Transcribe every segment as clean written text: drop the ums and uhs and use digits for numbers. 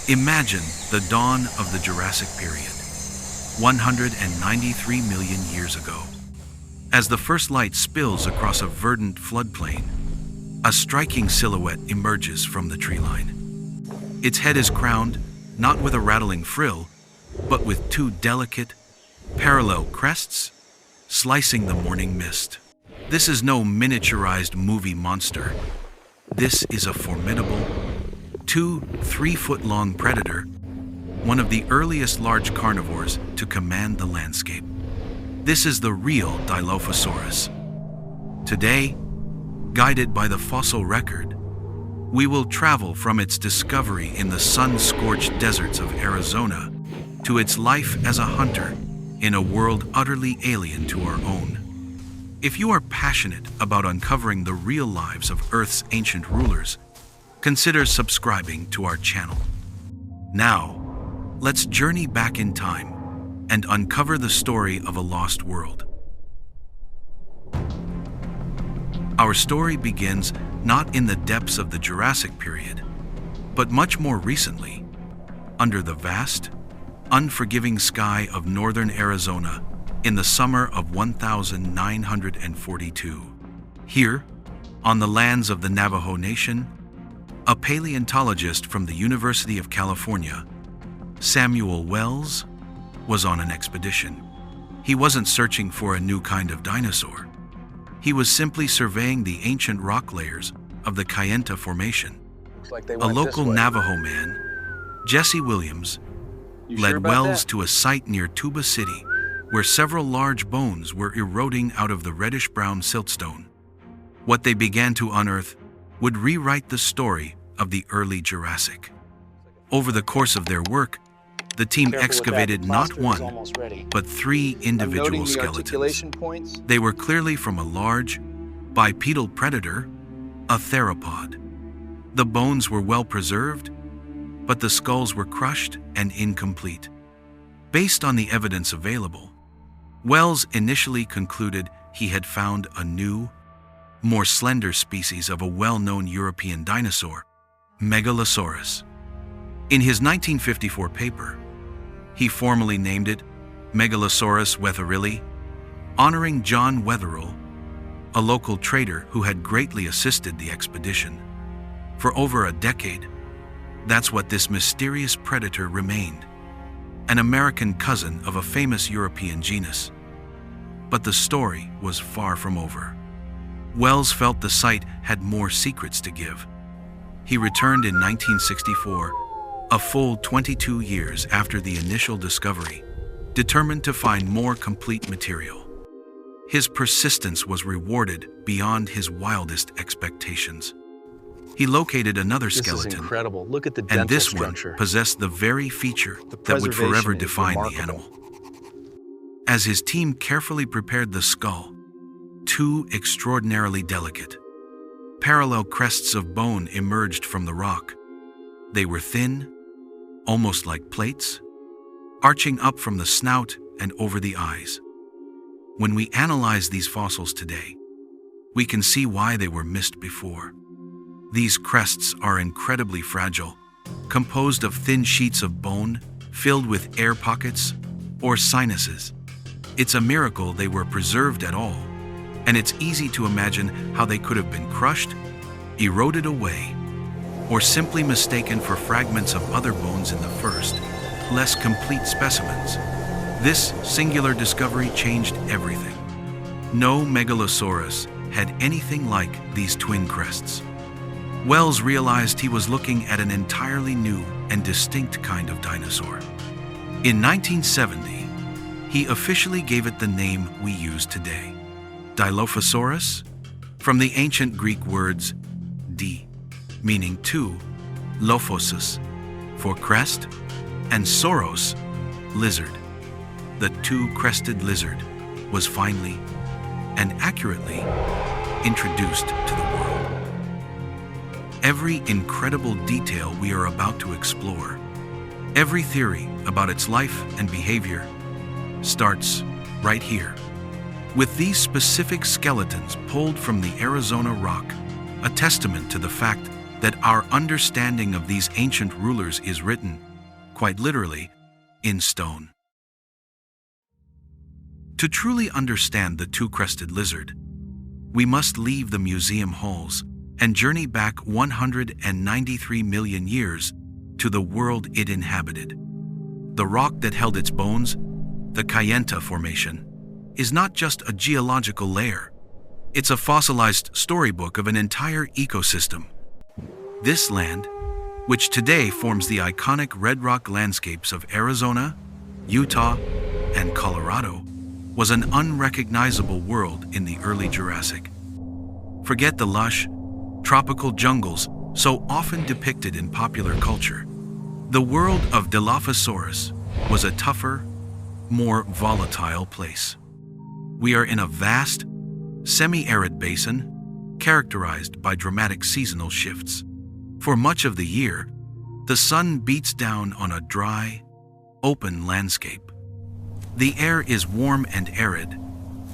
Imagine the dawn of the Jurassic period, 193 million years ago. As the first light spills across a verdant floodplain, a striking silhouette emerges from the tree line. Its head is crowned not with a rattling frill, but with two delicate, parallel crests slicing the morning mist. This is no miniaturized movie monster. This is a formidable, 2-3-foot-long predator, one of the earliest large carnivores to command the landscape. This is the real Dilophosaurus. Today, guided by the fossil record, we will travel from its discovery in the sun-scorched deserts of Arizona to its life as a hunter in a world utterly alien to our own. If you are passionate about uncovering the real lives of Earth's ancient rulers, consider subscribing to our channel. Now, let's journey back in time and uncover the story of a lost world. Our story begins not in the depths of the Jurassic period, but much more recently, under the vast, unforgiving sky of northern Arizona in the summer of 1942. Here, on the lands of the Navajo Nation, a paleontologist from the University of California, Samuel Wells, was on an expedition. He wasn't searching for a new kind of dinosaur. He was simply surveying the ancient rock layers of the Kayenta Formation. A local Navajo man, Jesse Williams, led Wells to a site near Tuba City where several large bones were eroding out of the reddish-brown siltstone. What they began to unearth would rewrite the story of the early Jurassic. Over the course of their work, the team excavated not one, but 3 individual skeletons. They were clearly from a large, bipedal predator, a theropod. The bones were well preserved, but the skulls were crushed and incomplete. Based on the evidence available, Wells initially concluded he had found a new, more slender species of a well-known European dinosaur, Megalosaurus. In his 1954 paper, he formally named it Megalosaurus wetherilli, honoring John Wetherill, a local trader who had greatly assisted the expedition. For over a decade, that's what this mysterious predator remained, an American cousin of a famous European genus. But the story was far from over. Wells felt the site had more secrets to give. He returned in 1964, a full 22 years after the initial discovery, determined to find more complete material. His persistence was rewarded beyond his wildest expectations. He located another skeleton, This is incredible. Look at the dental and this structure. one possessed the very feature The that would forever preservation is define the remarkable. animal. As his team carefully prepared the skull, 2 extraordinarily delicate, parallel crests of bone emerged from the rock. They were thin, almost like plates, arching up from the snout and over the eyes. When we analyze these fossils today, we can see why they were missed before. These crests are incredibly fragile, composed of thin sheets of bone filled with air pockets or sinuses. It's a miracle they were preserved at all, and it's easy to imagine how they could have been crushed, eroded away, or simply mistaken for fragments of other bones in the first, less complete specimens. This singular discovery changed everything. No Megalosaurus had anything like these twin crests. Wells realized he was looking at an entirely new and distinct kind of dinosaur. In 1970, he officially gave it the name we use today, Dilophosaurus, from the ancient Greek words di, meaning 2, lophosis, for crest, and sauros, lizard. The two-crested lizard was finally and accurately introduced to the world. Every incredible detail we are about to explore, every theory about its life and behavior, starts right here. With these specific skeletons pulled from the Arizona rock, a testament to the fact that our understanding of these ancient rulers is written, quite literally, in stone. To truly understand the two-crested lizard, we must leave the museum halls and journey back 193 million years to the world it inhabited. The rock that held its bones, the Kayenta Formation, is not just a geological layer. It's a fossilized storybook of an entire ecosystem. This land, which today forms the iconic red rock landscapes of Arizona, Utah, and Colorado, was an unrecognizable world in the early Jurassic. Forget the lush, tropical jungles so often depicted in popular culture. The world of Dilophosaurus was a tougher, more volatile place. We are in a vast, semi-arid basin characterized by dramatic seasonal shifts. For much of the year, the sun beats down on a dry, open landscape. The air is warm and arid,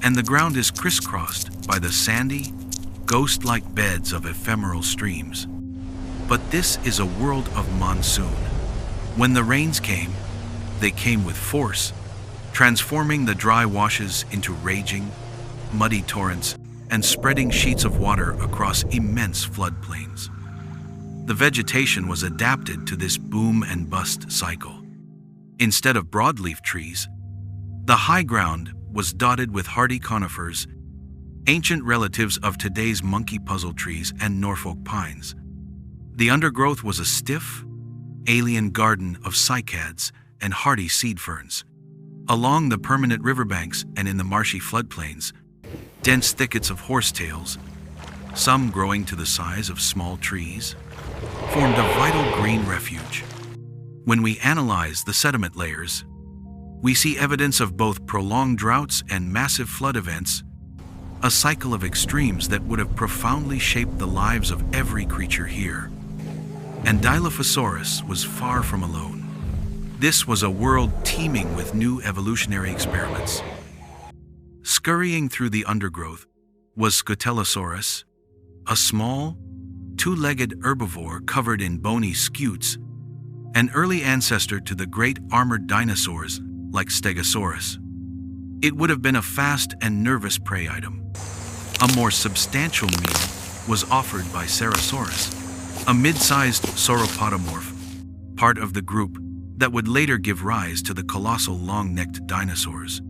and the ground is crisscrossed by the sandy, ghost-like beds of ephemeral streams. But this is a world of monsoon. When the rains came, they came with force, transforming the dry washes into raging, muddy torrents and spreading sheets of water across immense floodplains. The vegetation was adapted to this boom and bust cycle. Instead of broadleaf trees, the high ground was dotted with hardy conifers, ancient relatives of today's monkey puzzle trees and Norfolk pines. The undergrowth was a stiff, alien garden of cycads and hardy seed ferns. Along the permanent riverbanks and in the marshy floodplains, dense thickets of horsetails, some growing to the size of small trees, formed a vital green refuge. When we analyze the sediment layers, we see evidence of both prolonged droughts and massive flood events, a cycle of extremes that would have profoundly shaped the lives of every creature here. And Dilophosaurus was far from alone. This was a world teeming with new evolutionary experiments. Scurrying through the undergrowth was Scutellosaurus, a small, two-legged herbivore covered in bony scutes, an early ancestor to the great armored dinosaurs like Stegosaurus. It would have been a fast and nervous prey item. A more substantial meal was offered by Ceratosaurus, a mid-sized sauropodomorph, part of the group that would later give rise to the colossal long-necked dinosaurs.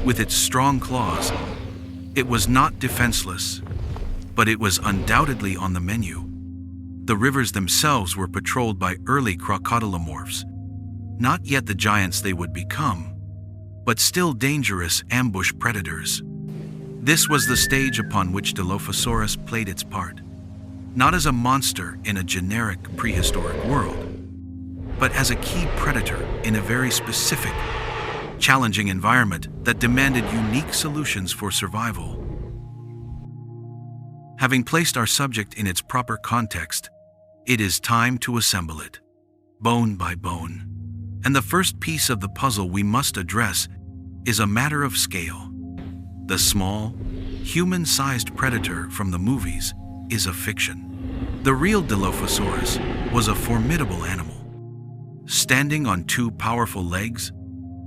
With its strong claws, it was not defenseless, but it was undoubtedly on the menu. The rivers themselves were patrolled by early crocodilomorphs, not yet the giants they would become, but still dangerous ambush predators. This was the stage upon which Dilophosaurus played its part, not as a monster in a generic prehistoric world, but as a key predator in a very specific, challenging environment that demanded unique solutions for survival. Having placed our subject in its proper context, it is time to assemble it, bone by bone. And the first piece of the puzzle we must address is a matter of scale. The small, human-sized predator from the movies is a fiction. The real Dilophosaurus was a formidable animal. Standing on two powerful legs,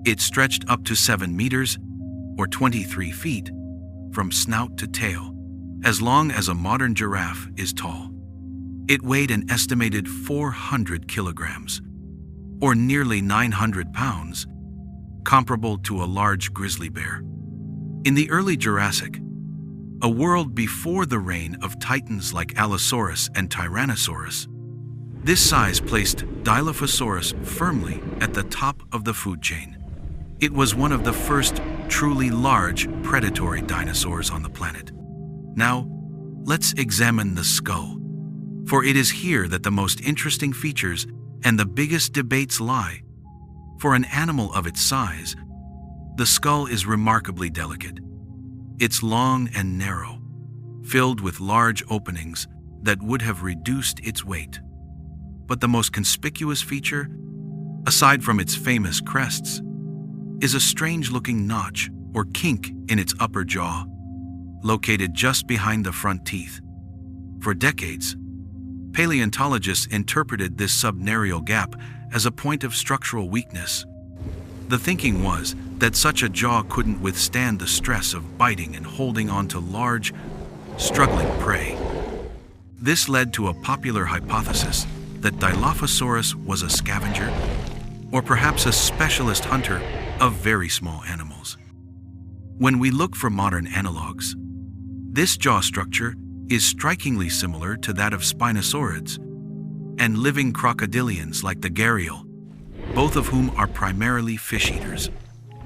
it stretched up to 7 meters, or 23 feet, from snout to tail, as long as a modern giraffe is tall. It weighed an estimated 400 kilograms, or nearly 900 pounds, comparable to a large grizzly bear. In the early Jurassic, a world before the reign of titans like Allosaurus and Tyrannosaurus, this size placed Dilophosaurus firmly at the top of the food chain. It was one of the first truly large predatory dinosaurs on the planet. Now, let's examine the skull, for it is here that the most interesting features and the biggest debates lie. For an animal of its size, the skull is remarkably delicate. It's long and narrow, filled with large openings that would have reduced its weight. But the most conspicuous feature, aside from its famous crests, is a strange-looking notch or kink in its upper jaw, located just behind the front teeth. For decades, Paleontologists interpreted this subnarial gap as a point of structural weakness. The thinking was that such a jaw couldn't withstand the stress of biting and holding onto large, struggling prey. This led to a popular hypothesis that Dilophosaurus was a scavenger, or perhaps a specialist hunter of very small animals. When we look for modern analogs, this jaw structure is strikingly similar to that of spinosaurids and living crocodilians like the gharial, both of whom are primarily fish eaters.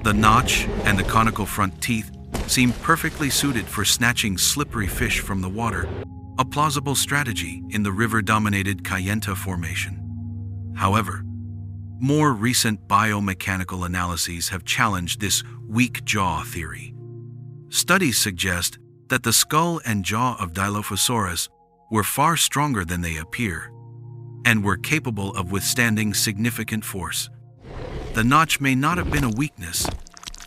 The notch and the conical front teeth seem perfectly suited for snatching slippery fish from the water, a plausible strategy in the river-dominated Kayenta formation. However, more recent biomechanical analyses have challenged this weak jaw theory. Studies suggest that the skull and jaw of Dilophosaurus were far stronger than they appear, and were capable of withstanding significant force. The notch may not have been a weakness,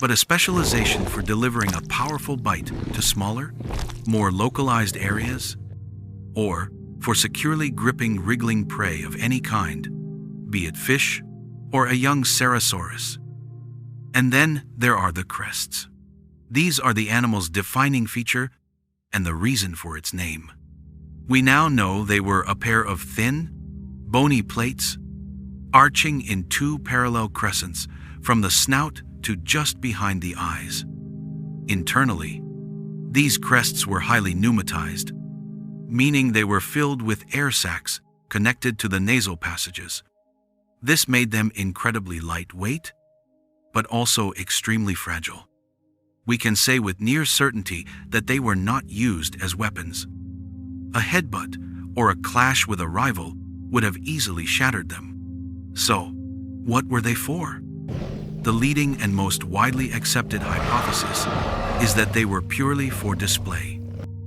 but a specialization for delivering a powerful bite to smaller, more localized areas, or for securely gripping wriggling prey of any kind, be it fish or a young Ceratosaurus. And then there are the crests. These are the animal's defining feature and the reason for its name. We now know they were a pair of thin, bony plates, arching in two parallel crescents from the snout to just behind the eyes. Internally, these crests were highly pneumatized, meaning they were filled with air sacs connected to the nasal passages. This made them incredibly lightweight, but also extremely fragile. We can say with near certainty that they were not used as weapons. A headbutt or a clash with a rival would have easily shattered them. So, what were they for? The leading and most widely accepted hypothesis is that they were purely for display,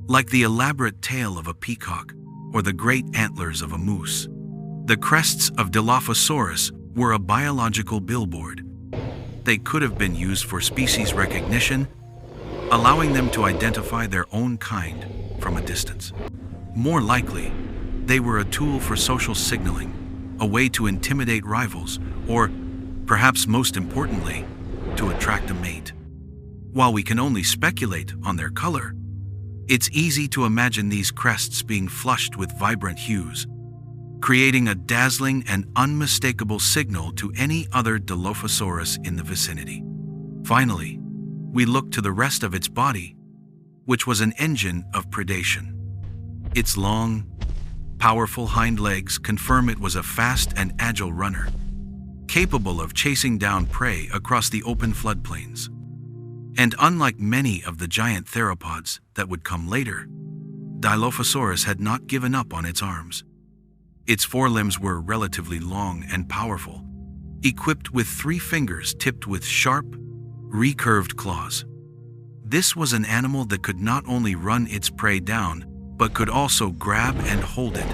like the elaborate tail of a peacock or the great antlers of a moose. The crests of Dilophosaurus were a biological billboard. They could have been used for species recognition, allowing them to identify their own kind from a distance. More likely, they were a tool for social signaling, a way to intimidate rivals, or, perhaps most importantly, to attract a mate. While we can only speculate on their color, it's easy to imagine these crests being flushed with vibrant hues, creating a dazzling and unmistakable signal to any other Dilophosaurus in the vicinity. Finally, we look to the rest of its body, which was an engine of predation. Its long, powerful hind legs confirm it was a fast and agile runner, capable of chasing down prey across the open floodplains. And unlike many of the giant theropods that would come later, Dilophosaurus had not given up on its arms. Its forelimbs were relatively long and powerful, equipped with 3 fingers tipped with sharp, recurved claws. This was an animal that could not only run its prey down, but could also grab and hold it,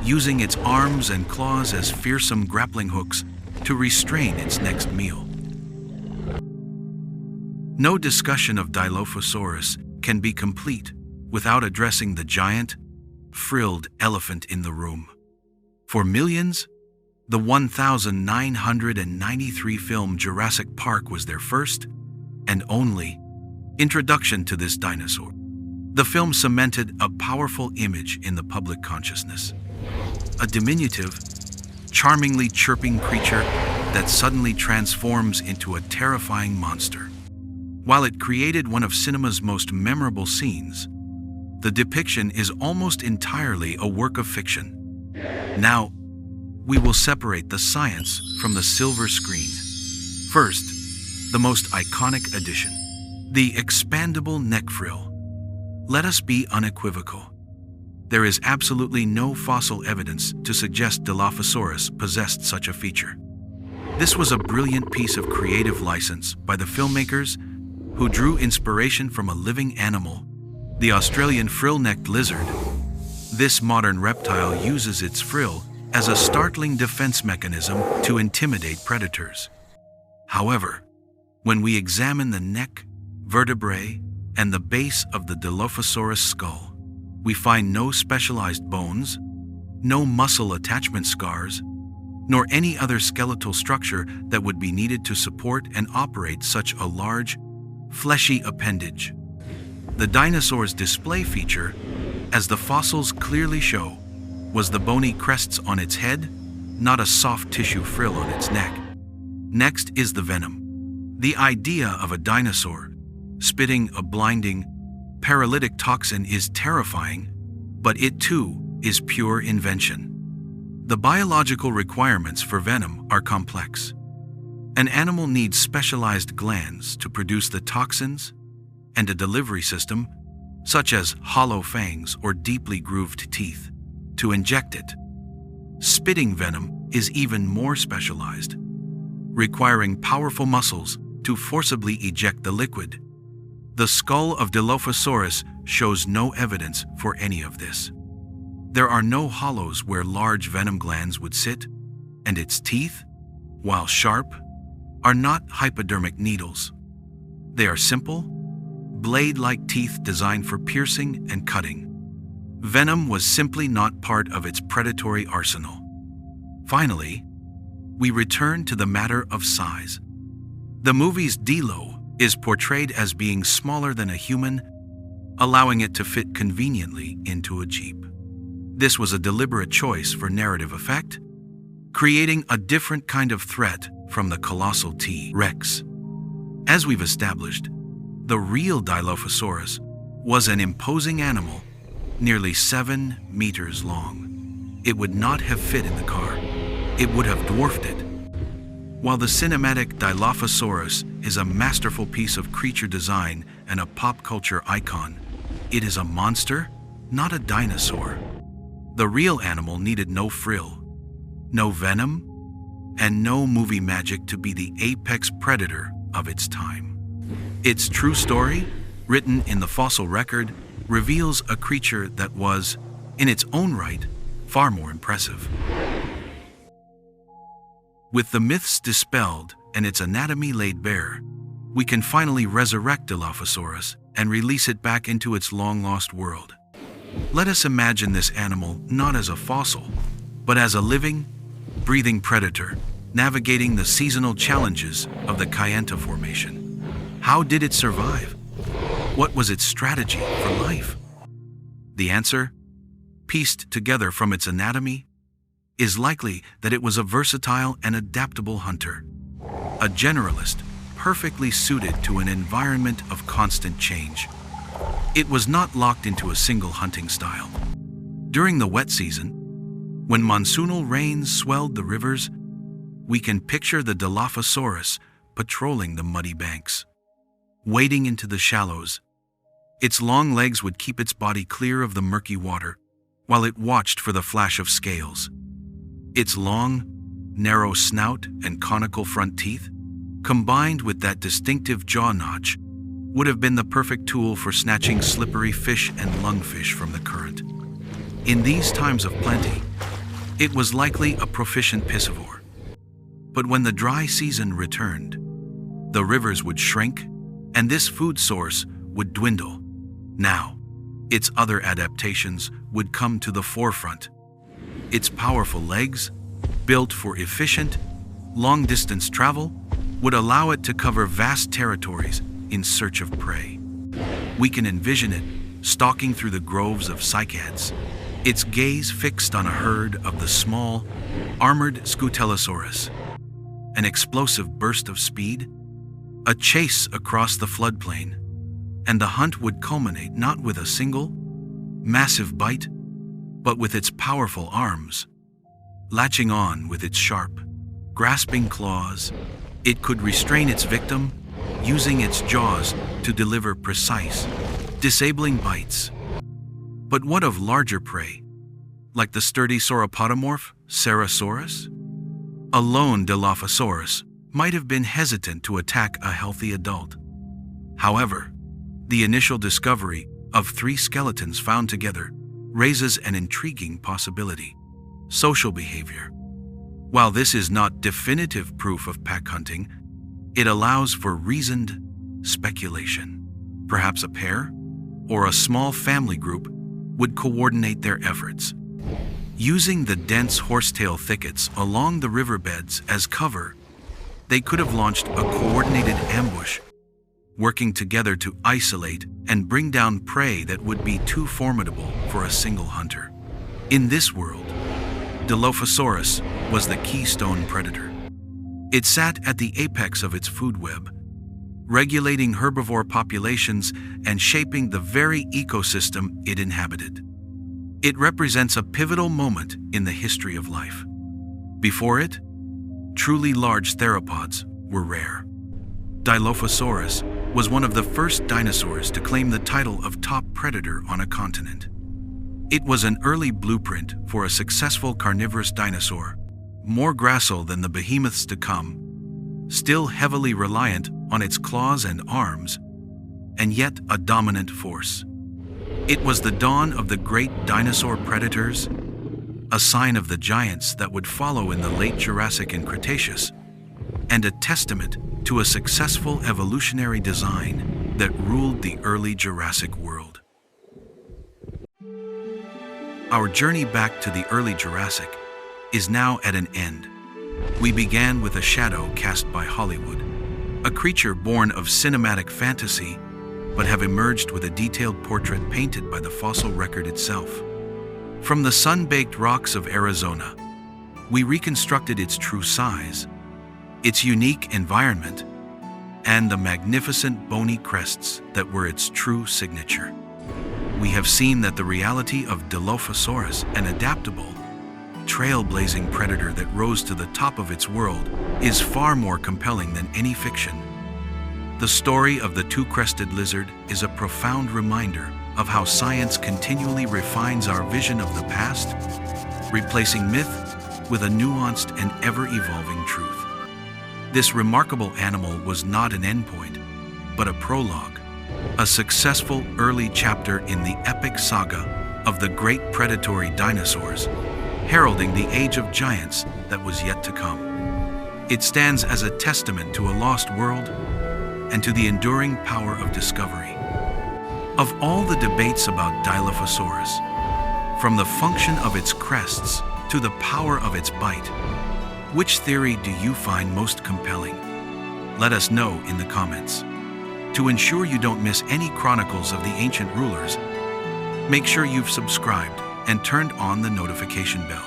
using its arms and claws as fearsome grappling hooks to restrain its next meal. No discussion of Dilophosaurus can be complete without addressing the giant, frilled elephant in the room. For millions, the 1993 film Jurassic Park was their first and only introduction to this dinosaur. The film cemented a powerful image in the public consciousness. A diminutive, charmingly chirping creature that suddenly transforms into a terrifying monster. While it created one of cinema's most memorable scenes, the depiction is almost entirely a work of fiction. Now, we will separate the science from the silver screen. First, the most iconic addition, the expandable neck frill. Let us be unequivocal. There is absolutely no fossil evidence to suggest Dilophosaurus possessed such a feature. This was a brilliant piece of creative license by the filmmakers who drew inspiration from a living animal, the Australian frill-necked lizard. This modern reptile uses its frill as a startling defense mechanism to intimidate predators. However, when we examine the neck, vertebrae, and the base of the Dilophosaurus skull, we find no specialized bones, no muscle attachment scars, nor any other skeletal structure that would be needed to support and operate such a large, fleshy appendage. The dinosaur's display feature, as the fossils clearly show, was the bony crests on its head, not a soft tissue frill on its neck. Next is the venom. The idea of a dinosaur spitting a blinding, paralytic toxin is terrifying, but it too is pure invention. The biological requirements for venom are complex. An animal needs specialized glands to produce the toxins and a delivery system, such as hollow fangs or deeply grooved teeth, to inject it. Spitting venom is even more specialized, requiring powerful muscles to forcibly eject the liquid. The skull of Dilophosaurus shows no evidence for any of this. There are no hollows where large venom glands would sit, and its teeth, while sharp, are not hypodermic needles. They are simple, blade-like teeth designed for piercing and cutting. Venom was simply not part of its predatory arsenal. Finally, we return to the matter of size. The movie's Dilo is portrayed as being smaller than a human, allowing it to fit conveniently into a jeep. This was a deliberate choice for narrative effect, creating a different kind of threat from the colossal T-Rex. As we've established, the real Dilophosaurus was an imposing animal, nearly 7 meters long. It would not have fit in the car. It would have dwarfed it. While the cinematic Dilophosaurus is a masterful piece of creature design and a pop culture icon, it is a monster, not a dinosaur. The real animal needed no frill, no venom, and no movie magic to be the apex predator of its time. Its true story, written in the fossil record, reveals a creature that was, in its own right, far more impressive. With the myths dispelled and its anatomy laid bare, we can finally resurrect Dilophosaurus and release it back into its long-lost world. Let us imagine this animal not as a fossil, but as a living, breathing predator, navigating the seasonal challenges of the Kayenta Formation. How did it survive? What was its strategy for life? The answer, pieced together from its anatomy, is likely that it was a versatile and adaptable hunter, a generalist perfectly suited to an environment of constant change. It was not locked into a single hunting style. During the wet season, when monsoonal rains swelled the rivers, we can picture the Dilophosaurus patrolling the muddy banks, wading into the shallows. Its long legs would keep its body clear of the murky water, while it watched for the flash of scales. Its long, narrow snout and conical front teeth, combined with that distinctive jaw notch, would have been the perfect tool for snatching slippery fish and lungfish from the current. In these times of plenty, it was likely a proficient piscivore. But when the dry season returned, the rivers would shrink, and this food source would dwindle. Now, its other adaptations would come to the forefront. Its powerful legs, built for efficient, long-distance travel, would allow it to cover vast territories in search of prey. We can envision it stalking through the groves of cycads, its gaze fixed on a herd of the small, armored Scutellosaurus. An explosive burst of speed, a chase across the floodplain, and the hunt would culminate not with a single, massive bite, but with its powerful arms. Latching on with its sharp, grasping claws, it could restrain its victim, using its jaws to deliver precise, disabling bites. But what of larger prey, like the sturdy sauropodomorph Ceratosaurus? A lone Dilophosaurus might have been hesitant to attack a healthy adult. However, the initial discovery of 3 skeletons found together raises an intriguing possibility: social behavior. While this is not definitive proof of pack hunting, it allows for reasoned speculation. Perhaps a pair or a small family group would coordinate their efforts. Using the dense horsetail thickets along the riverbeds as cover, they could have launched a coordinated ambush, working together to isolate and bring down prey that would be too formidable for a single hunter. In this world, Dilophosaurus was the keystone predator. It sat at the apex of its food web, regulating herbivore populations and shaping the very ecosystem it inhabited. It represents a pivotal moment in the history of life. Before it, truly large theropods were rare. Dilophosaurus was one of the first dinosaurs to claim the title of top predator on a continent. It was an early blueprint for a successful carnivorous dinosaur, more gracile than the behemoths to come, still heavily reliant on its claws and arms, and yet a dominant force. It was the dawn of the great dinosaur predators, a sign of the giants that would follow in the late Jurassic and Cretaceous, and a testament to a successful evolutionary design that ruled the early Jurassic world. Our journey back to the early Jurassic is now at an end. We began with a shadow cast by Hollywood, a creature born of cinematic fantasy, but have emerged with a detailed portrait painted by the fossil record itself. From the sun-baked rocks of Arizona, we reconstructed its true size, its unique environment, and the magnificent bony crests that were its true signature. We have seen that the reality of Dilophosaurus, an adaptable, trailblazing predator that rose to the top of its world, is far more compelling than any fiction. The story of the two-crested lizard is a profound reminder of how science continually refines our vision of the past, replacing myth with a nuanced and ever-evolving truth. This remarkable animal was not an endpoint, but a prologue, a successful early chapter in the epic saga of the great predatory dinosaurs, heralding the age of giants that was yet to come. It stands as a testament to a lost world and to the enduring power of discovery. Of all the debates about Dilophosaurus, from the function of its crests to the power of its bite, which theory do you find most compelling? Let us know in the comments. To ensure you don't miss any chronicles of the ancient rulers, make sure you've subscribed and turned on the notification bell.